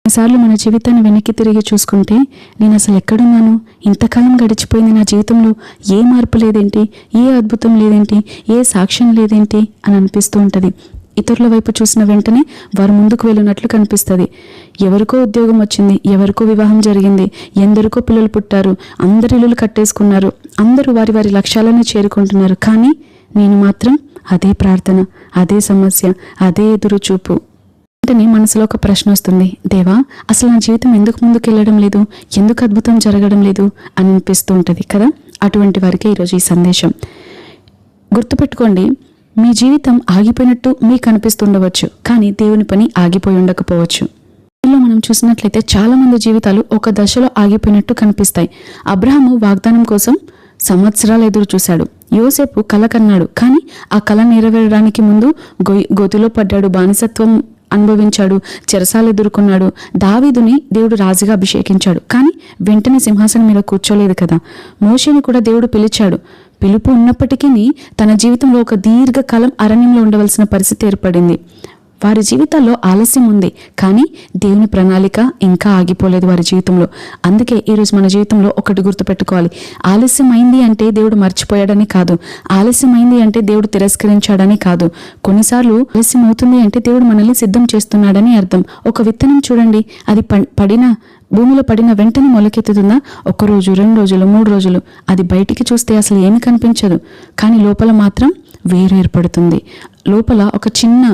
కొన్నిసార్లు మన జీవితాన్ని వెనక్కి తిరిగి చూసుకుంటే నేను అసలు ఎక్కడున్నాను, ఇంతకాలం గడిచిపోయింది, నా జీవితంలో ఏ మార్పు లేదేంటి, ఏ అద్భుతం లేదేంటి, ఏ సాక్ష్యం లేదేంటి అని అనిపిస్తూ ఉంటుంది. ఇతరుల వైపు చూసిన వెంటనే వారు ముందుకు వెళ్ళినట్లు కనిపిస్తుంది. ఎవరికో ఉద్యోగం వచ్చింది, ఎవరికో వివాహం జరిగింది, ఎందరికో పిల్లలు పుట్టారు, అందరు ఇల్లులు కట్టేసుకున్నారు, అందరూ వారి వారి లక్ష్యాలను చేరుకుంటున్నారు. కానీ నేను మాత్రం అదే ప్రార్థన, అదే సమస్య, అదే ఎదురు చూపు. వెంటనే మనసులో ఒక ప్రశ్న వస్తుంది, దేవా అసలు నా జీవితం ఎందుకు ముందుకెళ్ళడం లేదు, ఎందుకు అద్భుతం జరగడం లేదు అని అనిపిస్తూ ఉంటుంది కదా. అటువంటి వారికి ఈరోజు ఈ సందేశం. గుర్తుపెట్టుకోండి, మీ జీవితం ఆగిపోయినట్టు మీకు అనిపిస్తుండవచ్చు, కానీ దేవుని పని ఆగిపోయి ఉండకపోవచ్చు. మనం చూసినట్లయితే చాలా మంది జీవితాలు ఒక దశలో ఆగిపోయినట్టు కనిపిస్తాయి. అబ్రహాము వాగ్దానం కోసం సంవత్సరాలు ఎదురు చూశాడు. యోసేపు కల కన్నాడు, కానీ ఆ కళ నెరవేరడానికి ముందు గోతిలో పడ్డాడు, బానిసత్వం అనుభవించాడు, చెరసాలు ఎదుర్కొన్నాడు. దావీదుని దేవుడు రాజుగా అభిషేకించాడు, కానీ వెంటనే సింహాసనం మీద కూర్చోలేదు కదా. మోషేని కూడా దేవుడు పిలిచాడు. పిలుపు ఉన్నప్పటికీ తన జీవితంలో ఒక దీర్ఘకాలం అరణ్యంలో ఉండవలసిన పరిస్థితి ఏర్పడింది. వారి జీవితాల్లో ఆలస్యం ఉంది, కానీ దేవుని ప్రణాళిక ఇంకా ఆగిపోలేదు వారి జీవితంలో. అందుకే ఈరోజు మన జీవితంలో ఒకటి గుర్తుపెట్టుకోవాలి, ఆలస్యం అయింది అంటే దేవుడు మర్చిపోయాడని కాదు, ఆలస్యం అయింది అంటే దేవుడు తిరస్కరించాడని కాదు. కొన్నిసార్లు ఆలస్యం అవుతుంది అంటే దేవుడు మనల్ని సిద్ధం చేస్తున్నాడని అర్థం. ఒక విత్తనం చూడండి, అది భూమిలో పడిన వెంటనే మొలకెత్తుతుందా? 1 రోజు, 2 రోజులు, 3 రోజులు, అది బయటికి చూస్తే అసలు ఏమి కనిపించదు, కానీ లోపల మాత్రం వేరు ఏర్పడుతుంది, లోపల ఒక చిన్న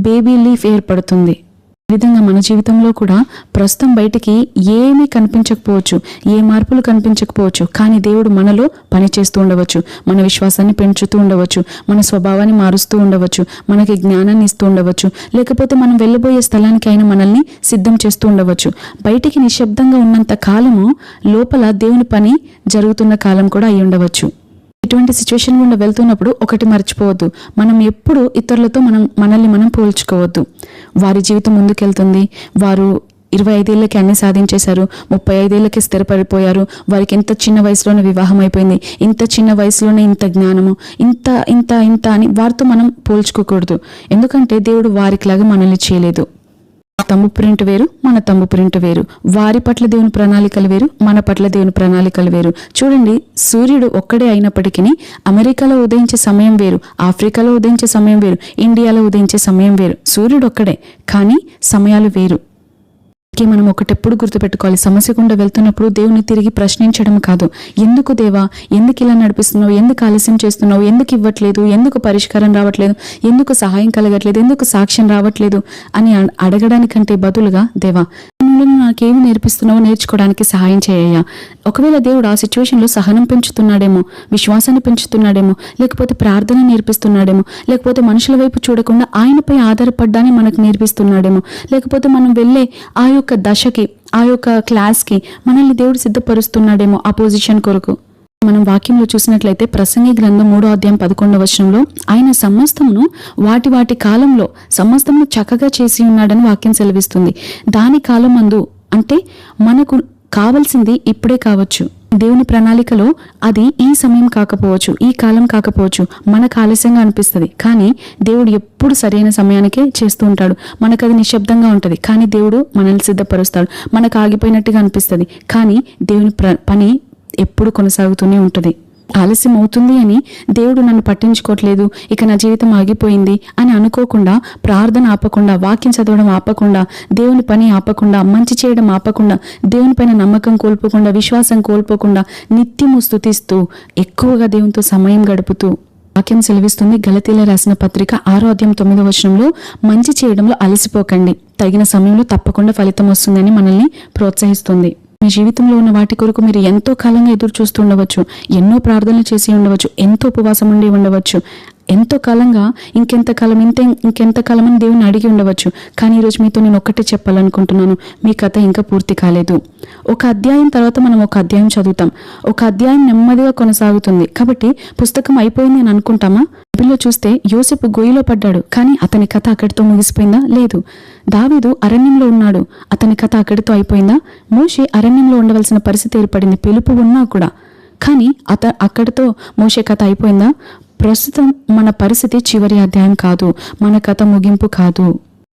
బేబీ లీఫ్ ఏర్పడుతుంది. ఈ విధంగా మన జీవితంలో కూడా ప్రస్తుతం బయటికి ఏమీ కనిపించకపోవచ్చు, ఏ మార్పులు కనిపించకపోవచ్చు, కానీ దేవుడు మనలో పని చేస్తూ ఉండవచ్చు, మన విశ్వాసాన్ని పెంచుతూ ఉండవచ్చు, మన స్వభావాన్ని మారుస్తూ ఉండవచ్చు, మనకి జ్ఞానాన్ని ఇస్తూ ఉండవచ్చు, లేకపోతే మనం వెళ్ళబోయే స్థలానికి ఆయన మనల్ని సిద్ధం చేస్తూ ఉండవచ్చు. బయటికి నిశ్శబ్దంగా ఉన్నంత కాలము లోపల దేవుని పని జరుగుతున్న కాలం కూడా అయి ఉండవచ్చు. ఇటువంటి సిచ్యువేషన్ గుండా వెళ్తున్నప్పుడు ఒకటి మర్చిపోవద్దు, మనం ఎప్పుడు ఇతరులతో మనల్ని మనం పోల్చుకోవద్దు. వారి జీవితం ముందుకెళ్తుంది, వారు 25 ఏళ్ళకి అన్ని సాధించేశారు, 35 ఏళ్ళకి స్థిరపడిపోయారు, వారికి ఇంత చిన్న వయసులోనే వివాహం అయిపోయింది, ఇంత చిన్న వయసులోనే ఇంత జ్ఞానము, ఇంత ఇంత ఇంత అని వారితో మనం పోల్చుకోకూడదు. ఎందుకంటే దేవుడు వారికిలాగా మనల్ని చేయలేదు. తమ్ము ప్రింట్ వేరు, మన తమ్ము ప్రింట్ వేరు. వారి పట్ల దేవుని ప్రణాళికలు వేరు, మన పట్ల దేవుని ప్రణాళికలు వేరు. చూడండి, సూర్యుడు ఒక్కడే అయినప్పటికీ అమెరికాలో ఉదయించే సమయం వేరు, ఆఫ్రికాలో ఉదయించే సమయం వేరు, ఇండియాలో ఉదయించే సమయం వేరు. సూర్యుడు ఒక్కడే, కానీ సమయాలు వేరు. మనం ఒకటెప్పుడు గుర్తుపెట్టుకోవాలి, సమస్య గుండా వెళ్తున్నప్పుడు దేవుని తిరిగి ప్రశ్నించడం కాదు, ఎందుకు దేవా, ఎందుకు ఇలా నడిపిస్తున్నావు, ఎందుకు ఆలస్యం చేస్తున్నావు, ఎందుకు ఇవ్వట్లేదు, ఎందుకు పరిష్కారం రావట్లేదు, ఎందుకు సహాయం కలగట్లేదు, ఎందుకు సాక్ష్యం రావట్లేదు అని అడగడానికంటే బదులుగా, దేవా నాకేమి నేర్పిస్తున్నావో నేర్చుకోవడానికి సహాయం చేయ్యా. ఒకవేళ దేవుడు ఆ సిచ్యువేషన్లో సహనం పెంచుతున్నాడేమో, విశ్వాసాన్ని పెంచుతున్నాడేమో, లేకపోతే ప్రార్థన నేర్పిస్తున్నాడేమో, లేకపోతే మనుషుల వైపు చూడకుండా ఆయనపై ఆధారపడ్డాన్ని మనకు నేర్పిస్తున్నాడేమో, లేకపోతే మనం వెళ్ళే ఆ యొక్క దశకి, ఆ యొక్క క్లాస్కి మనల్ని దేవుడు సిద్ధపరుస్తున్నాడేమో ఆ పొజిషన్ కొరకు. మనం వాక్యంలో చూసినట్లయితే ప్రసంగి గ్రంథం 3వ అధ్యాయం 11వ వచనంలో ఆయన సమస్తమును వాటి కాలంలో సమస్తమును చక్కగా చేసి ఉన్నాడని వాక్యం సెలవిస్తుంది. దాని కాలం అందు అంటే మనకు కావలసింది ఇప్పుడే కావచ్చు, దేవుని ప్రణాళికలో అది ఈ సమయం కాకపోవచ్చు, ఈ కాలం కాకపోవచ్చు, మనకు ఆలస్యంగా అనిపిస్తుంది, కానీ దేవుడు ఎప్పుడు సరైన సమయానికే చేస్తూ ఉంటాడు. మనకు అది నిశ్శబ్దంగా ఉంటుంది, కానీ దేవుడు మనల్ని సిద్ధపరుస్తాడు. మనకు ఆగిపోయినట్టుగా అనిపిస్తుంది, కానీ దేవుని పని ఎప్పుడు కొనసాగుతూనే ఉంటుంది. ఆలస్యం అవుతుంది అని దేవుడు నన్ను పట్టించుకోవట్లేదు, ఇక నా జీవితం ఆగిపోయింది అని అనుకోకుండా, ప్రార్థన ఆపకుండా, వాక్యం చదవడం ఆపకుండా, దేవుని పని ఆపకుండా, మంచి చేయడం ఆపకుండా, దేవుని పైన నమ్మకం కోల్పోకుండా, విశ్వాసం కోల్పోకుండా, నిత్యము స్తుతిస్తూ ఎక్కువగా దేవునితో సమయం గడుపుతూ వాక్యం సెలవిస్తుంది. గలతీల రాసిన పత్రిక 6వ అధ్యాయం 9వ వచనంలో, మంచి చేయడంలో అలసిపోకండి, తగిన సమయంలో తప్పకుండా ఫలితం వస్తుందని మనల్ని ప్రోత్సహిస్తుంది. మీ జీవితంలో ఉన్న వాటి కొరకు మీరు ఎంతో కాలంగా ఎదురు చూస్తూ ఉండవచ్చు, ఎన్నో ప్రార్థనలు చేసి ఉండవచ్చు, ఎంతో ఉపవాసం ఉండి ఉండవచ్చు, ఎంతో కాలంగా ఇంకెంతకాలం అని దేవుని అడిగి ఉండవచ్చు. కానీ ఈరోజు మీతో నేను ఒక్కటే చెప్పాలనుకుంటున్నాను, మీ కథ ఇంకా పూర్తి కాలేదు. ఒక అధ్యాయం తర్వాత మనం ఒక అధ్యాయం చదువుతాం, ఒక అధ్యాయం నెమ్మదిగా కొనసాగుతుంది. కాబట్టి పుస్తకం అయిపోయింది అని అనుకుంటామా? బైబిల్లో చూస్తే యోసేపు గొయ్యిలో పడ్డాడు, కానీ అతని కథ అక్కడితో ముగిసిపోయిందా? లేదు. దావీదు అరణ్యంలో ఉన్నాడు, అతని కథ అక్కడితో అయిపోయిందా? మోషే అరణ్యంలో ఉండవలసిన పరిస్థితి ఏర్పడింది, పిలుపు ఉన్నా కూడా, కానీ అక్కడితో మోషే కథ అయిపోయిందా? ప్రస్తుతం మన పరిస్థితి చివరి అధ్యాయం కాదు, మన కథ ముగింపు కాదు.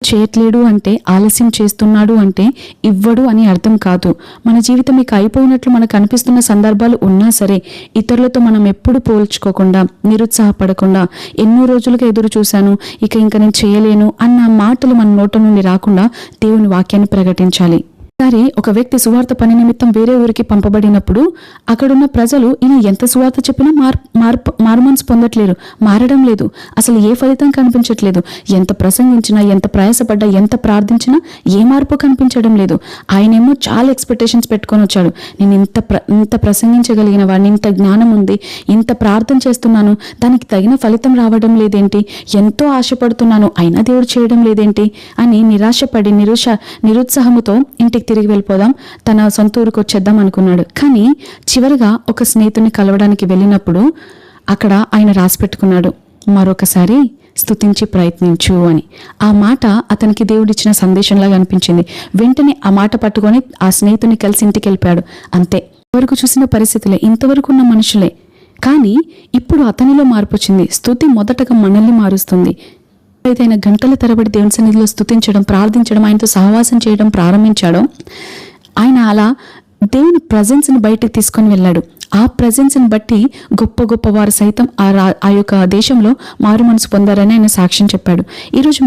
చేయట్లేడు అంటే, ఆలస్యం చేస్తున్నాడు అంటే ఇవ్వడు అని అర్థం కాదు. మన జీవితం ఇక అయిపోయినట్లు మనకు అనిపిస్తున్న సందర్భాలు ఉన్నా సరే, ఇతరులతో మనం ఎప్పుడు పోల్చుకోకుండా, నిరుత్సాహపడకుండా, ఎన్నో రోజులుగా ఎదురు చూశాను, ఇంకా నేను చేయలేను అన్న మాటలు మన నోట నుండి రాకుండా దేవుని వాక్యాన్ని ప్రకటించాలి. ఒకసారి ఒక వ్యక్తి సువార్త పని నిమిత్తం వేరే ఊరికి పంపబడినప్పుడు అక్కడున్న ప్రజలు ఈయన ఎంత సువార్త చెప్పినా మారుమనసు పొందట్లేరు, మారడం లేదు, అసలు ఏ ఫలితం కనిపించట్లేదు. ఎంత ప్రసంగించినా, ఎంత ప్రయాసపడ్డా, ఎంత ప్రార్థించినా ఏ మార్పు కనిపించడం లేదు. ఆయనేమో చాలా ఎక్స్పెక్టేషన్స్ పెట్టుకొని వచ్చాడు. నేను ఇంత ప్రసంగించగలిగిన వాడిని, ఇంత జ్ఞానం ఉంది, ఇంత ప్రార్థన చేస్తున్నాను, దానికి తగిన ఫలితం రావడం లేదేంటి, ఎంతో ఆశపడుతున్నాను, అయినా దేవుడు చేయడం లేదేంటి అని నిరాశపడి నిరుత్సాహముతో ఇంటికి తిరిగి వెళ్ళిపోదాం, తన సొంత ఊరికి వచ్చేద్దాం అనుకున్నాడు. కానీ చివరిగా ఒక స్నేహితుని కలవడానికి వెళ్ళినప్పుడు అక్కడ ఆయన రాసి పెట్టుకున్నాడు, మరొకసారి స్తుతించి ప్రయత్నించు అని. ఆ మాట అతనికి దేవుడిచ్చిన సందేశంలాగా అనిపించింది. వెంటనే ఆ మాట పట్టుకొని ఆ స్నేహితుని కలిసి ఇంటికి వెళ్ళిపోయాడు. అంతే. ఇంతవరకు చూసిన పరిస్థితులే, ఇంతవరకు ఉన్న మనుషులే. కానీ ఇప్పుడు అతనిలో మార్పు వచ్చింది. స్తుతి మొదటగా మనల్ని మారుస్తుంది. అయితే ఆయన గంటల తరబడి దేవుని సన్నిధిలో స్తుతించడం, ప్రార్థించడం, ఆయనతో సహవాసం చేయడం ప్రారంభించాడో, ఆయన అలా దేవుని ప్రజెన్స్ని బయటకు తీసుకొని వెళ్ళాడు. ఆ ప్రజెన్స్ని బట్టి గొప్ప గొప్ప వారు సైతం ఆ యొక్క దేశంలో మారు మనసు పొందారని ఆయన సాక్ష్యం చెప్పాడు. ఈరోజు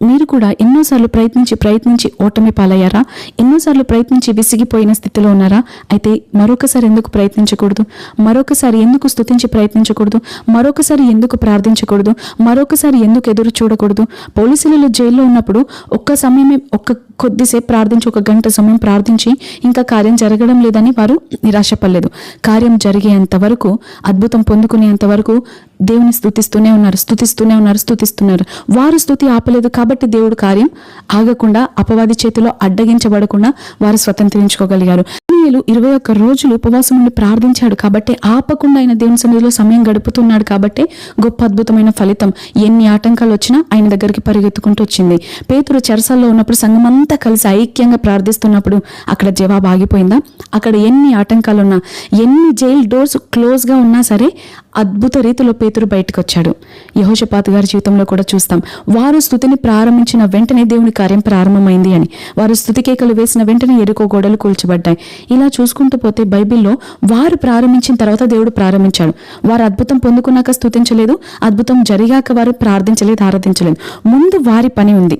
మీరు కూడా ఎన్నోసార్లు ప్రయత్నించి ఓటమి పాలయ్యారా? ఎన్నోసార్లు ప్రయత్నించి విసిగిపోయిన స్థితిలో ఉన్నారా? అయితే మరొకసారి ఎందుకు ప్రయత్నించకూడదు? మరొకసారి ఎందుకు స్తుతించి ప్రయత్నించకూడదు? మరొకసారి ఎందుకు ప్రార్థించకూడదు? మరొకసారి ఎందుకు ఎదురు చూడకూడదు? పోలీసులలో జైల్లో ఉన్నప్పుడు కొద్దిసేపు ప్రార్థించి, 1 గంట సమయం ప్రార్థించి ఇంకా కార్యం జరగడం లేదని వారు నిరాశపడలేదు. కార్యం జరిగేంత వరకు, అద్భుతం పొందుకునేంత వరకు దేవుని స్తుతిస్తూనే ఉన్నారు. వారు స్తుతి ఆపలేదు కాబట్టి దేవుడు కార్యం ఆగకుండా, అపవాది చేతిలో అడ్డగించబడకుండా వారు స్వతంత్రించుకోగలిగారు. 21 రోజులు ఉపవాసం ఉండి ప్రార్థించాడు కాబట్టి, ఆపకుండా ఆయన దేవుని సన్నిధిలో సమయం గడుపుతున్నాడు కాబట్టి గొప్ప అద్భుతమైన ఫలితం ఎన్ని ఆటంకాలు వచ్చినా ఆయన దగ్గరికి పరిగెత్తుకుంటూ వచ్చింది. పేతురు చెరసాల్లో ఉన్నప్పుడు సంఘమంతా కలిసి ఐక్యంగా ప్రార్థిస్తున్నప్పుడు అక్కడ జవాబు ఆగిపోయిందా? అక్కడ ఎన్ని ఆటంకాలున్నా, ఎన్ని జైల్ డోర్స్ క్లోజ్గా ఉన్నా సరే అద్భుత రీతిలో పేతురు బయటకు వచ్చాడు. యెహోషాపాతు గారి జీవితంలో కూడా చూస్తాం. వారు స్తుతిని ప్రారంభించిన వెంటనే దేవుని కార్యం ప్రారంభమైంది అని. వారు స్తుతి కేకలు వేసిన వెంటనే ఎరుకో గోడలు కూల్చబడ్డాయి. ఇలా చూసుకుంటూ పోతే బైబిల్లో వారు ప్రారంభించిన తర్వాత దేవుడు ప్రారంభించాడు. వారు అద్భుతం పొందుకున్నాక స్తుతించలేదు, అద్భుతం జరిగాక వారు ప్రార్థించలేదు, ఆరాధించలేదు. ముందు వారి పని ఉంది.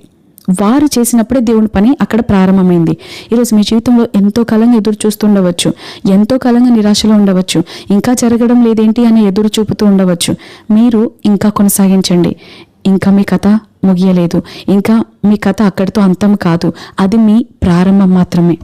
వారు చేసినప్పుడే దేవుని పని అక్కడ ప్రారంభమైంది. ఈరోజు మీ జీవితంలో ఎంతో కాలంగా ఎదురు చూస్తుండవచ్చు, ఎంతో కాలంగా నిరాశలో ఉండవచ్చు, ఇంకా జరగడం లేదేంటి అని ఎదురు చూపుతూ ఉండవచ్చు. మీరు ఇంకా కొనసాగించండి. ఇంకా మీ కథ ముగియలేదు. ఇంకా మీ కథ అక్కడితో అంతం కాదు. అది మీ ప్రారంభం మాత్రమే.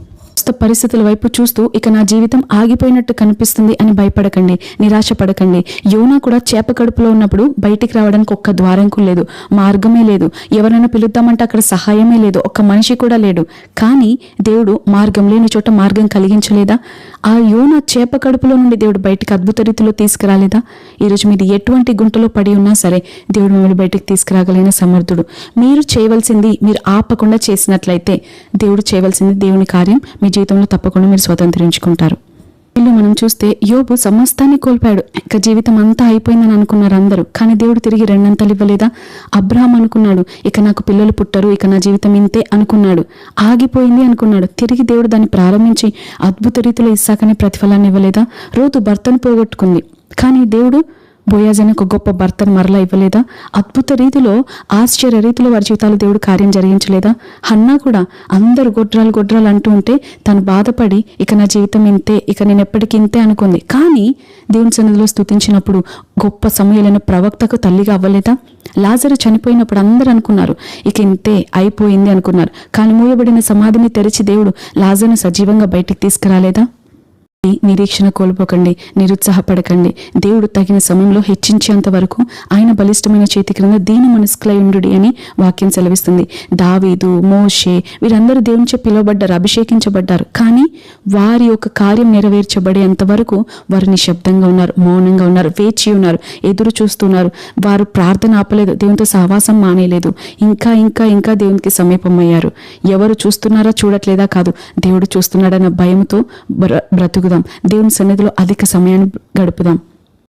పరిస్థితుల వైపు చూస్తూ ఇక నా జీవితం ఆగిపోయినట్టు కనిపిస్తుంది అని భయపడకండి, నిరాశపడకండి. యోనా కూడా చేప కడుపులో ఉన్నప్పుడు బయటికి రావడానికి ఒక్క ద్వారం లేదు, మార్గమే లేదు. ఎవరైనా పిలుద్దామంటే అక్కడ సహాయమే లేదు, ఒక్క మనిషి కూడా లేడు. కానీ దేవుడు మార్గం లేని చోట మార్గం కలిగించలేదా? ఆ యోనా చేప కడుపులో నుండి దేవుడు బయటికి అద్భుత రీతిలో తీసుకురాలేదా? ఈరోజు మీది ఎటువంటి గుంటలో పడి ఉన్నా సరే దేవుడు మిమ్మల్ని బయటికి తీసుకురాగలిగిన సమర్థుడు. మీరు చేయవలసింది మీరు ఆపకుండా చేసినట్లయితే దేవుడు చేయవలసింది దేవుని కార్యం మీ జీవితంలో తప్పకుండా మీరు స్వతంత్రించుకుంటారు. వీళ్ళు మనం చూస్తే యోబు సమస్తాన్ని కోల్పోయాడు. ఇక జీవితం అంతా అయిపోయిందని అనుకున్నారు అందరూ. కానీ దేవుడు తిరిగి 2 అంతలు ఇవ్వలేదా? అబ్రహాం అనుకున్నాడు, ఇక నాకు పిల్లలు పుట్టరు, ఇక నా జీవితం ఇంతే అనుకున్నాడు, ఆగిపోయింది అనుకున్నాడు. తిరిగి దేవుడు దాన్ని ప్రారంభించి అద్భుత రీతిలో ఇస్సాకనే ప్రతిఫలాన్ని ఇవ్వలేదా? రూతు భర్తను పోగొట్టుకుంది, కానీ దేవుడు బోయాజ్ అనే ఒక గొప్ప భర్తను మరలా ఇవ్వలేదా? అద్భుత రీతిలో, ఆశ్చర్య రీతిలో వారి జీవితాలు దేవుడు కార్యం జరిగించలేదా? హన్నా కూడా అందరూ గొడ్రాలు అంటూ ఉంటే తను బాధపడి ఇక నా జీవితం ఇంతే, ఇక నేను ఎప్పటికీ ఇంతే అనుకుంది. కానీ దేవుని సన్నిధిలో స్తుతించినప్పుడు గొప్ప సమయాలను ప్రవక్తకు తల్లిగా అవ్వలేదా? లాజరు చనిపోయినప్పుడు అందరూ అనుకున్నారు ఇక ఇంతే అయిపోయింది అనుకున్నారు. కానీ మూయబడిన సమాధిని తెరిచి దేవుడు లాజరును సజీవంగా బయటికి తీసుకురాలేదా? నిరీక్షణ కోల్పోకండి, నిరుత్సాహపడకండి. దేవుడు తగిన సమయంలో హెచ్చించేంత వరకు ఆయన బలిష్టమైన చేతి క్రింద దీన మనస్కులై ఉండుడి అని వాక్యం సెలవిస్తుంది. దావీదు, మోషే వీరందరూ దేవునిచే పిలువబడ్డారు, అభిషేకించబడ్డారు. కానీ వారి యొక్క కార్యం నెరవేర్చబడేంత వరకు వారు నిశ్శబ్దంగా ఉన్నారు, మౌనంగా ఉన్నారు, వేచి ఉన్నారు, ఎదురు చూస్తున్నారు. వారు ప్రార్థన ఆపలేదు, దేవునితో సహవాసం మానేయలేదు. ఇంకా ఇంకా ఇంకా దేవునికి సమీపమయ్యారు. ఎవరు చూస్తున్నారా చూడట్లేదా కాదు, దేవుడు చూస్తున్నాడన్న భయంతో బ్రతుకుదాం. దేవుని సన్నిధిలో అధిక సమయాన్ని గడుపుదాం.